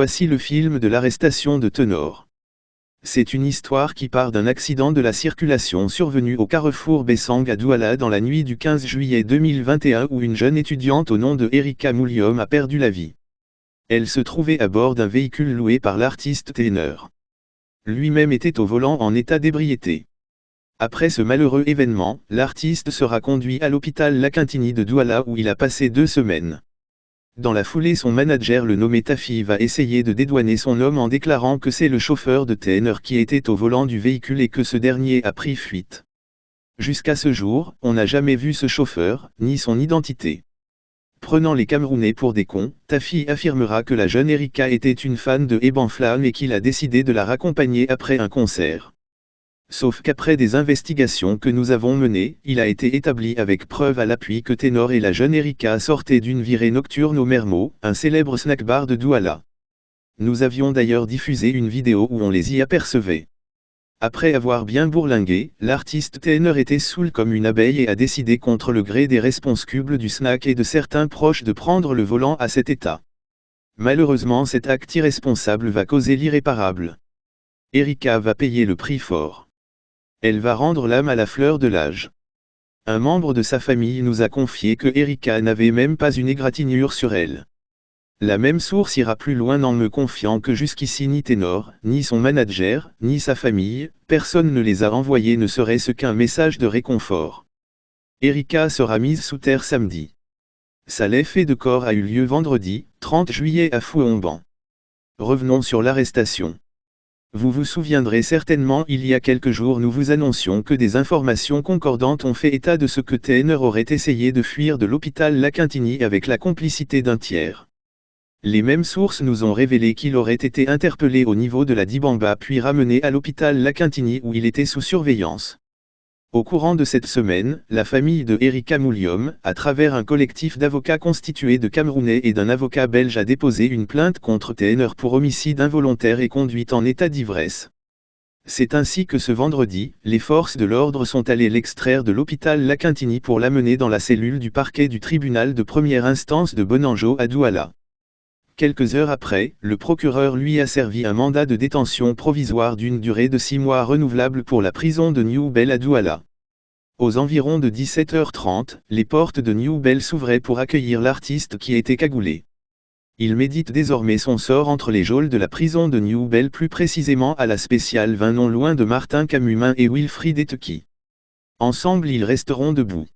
Voici le film de l'arrestation de Tenor. C'est une histoire qui part d'un accident de la circulation survenu au carrefour Bessang à Douala dans la nuit du 15 juillet 2021 où une jeune étudiante au nom de Erika Mouliom a perdu la vie. Elle se trouvait à bord d'un véhicule loué par l'artiste Tenor. Lui-même était au volant en état d'ébriété. Après ce malheureux événement, l'artiste sera conduit à l'hôpital Lakintini de Douala où il a passé 2 semaines. Dans la foulée, son manager, le nommé Tafi, va essayer de dédouaner son homme en déclarant que c'est le chauffeur de Tenor qui était au volant du véhicule et que ce dernier a pris fuite. Jusqu'à ce jour, on n'a jamais vu ce chauffeur, ni son identité. Prenant les Camerounais pour des cons, Tafi affirmera que la jeune Erika était une fan de Eban Flamme et qu'il a décidé de la raccompagner après un concert. Sauf qu'après des investigations que nous avons menées, il a été établi avec preuve à l'appui que Tenor et la jeune Erika sortaient d'une virée nocturne au Mermoz, un célèbre snack-bar de Douala. Nous avions d'ailleurs diffusé une vidéo où on les y apercevait. Après avoir bien bourlingué, l'artiste Tenor était saoul comme une abeille et a décidé contre le gré des responsables du snack et de certains proches de prendre le volant à cet état. Malheureusement, cet acte irresponsable va causer l'irréparable. Erika va payer le prix fort. Elle va rendre l'âme à la fleur de l'âge. Un membre de sa famille nous a confié que Erika n'avait même pas une égratignure sur elle. La même source ira plus loin en me confiant que jusqu'ici ni Tenor, ni son manager, ni sa famille, personne ne les a envoyés ne serait-ce qu'un message de réconfort. Erika sera mise sous terre samedi. Sa levée de corps a eu lieu vendredi, 30 juillet à Fouamban. Revenons sur l'arrestation. Vous vous souviendrez certainement, il y a quelques jours nous vous annoncions que des informations concordantes ont fait état de ce que Tenor aurait essayé de fuir de l'hôpital Lakintini avec la complicité d'un tiers. Les mêmes sources nous ont révélé qu'il aurait été interpellé au niveau de la Dibamba puis ramené à l'hôpital Lakintini où il était sous surveillance. Au courant de cette semaine, la famille de Erika Mouliom, à travers un collectif d'avocats constitué de Camerounais et d'un avocat belge, a déposé une plainte contre Tenor pour homicide involontaire et conduite en état d'ivresse. C'est ainsi que ce vendredi, les forces de l'ordre sont allées l'extraire de l'hôpital Lakintini pour l'amener dans la cellule du parquet du tribunal de première instance de Bonanjo à Douala. Quelques heures après, le procureur lui a servi un mandat de détention provisoire d'une durée de 6 mois renouvelable pour la prison de New Bell à Douala. Aux environs de 17h30, les portes de New Bell s'ouvraient pour accueillir l'artiste qui était cagoulé. Il médite désormais son sort entre les geôles de la prison de New Bell, plus précisément à la spéciale 20 non loin de Martin Camumin et Wilfried Eteki. Ensemble ils resteront debout.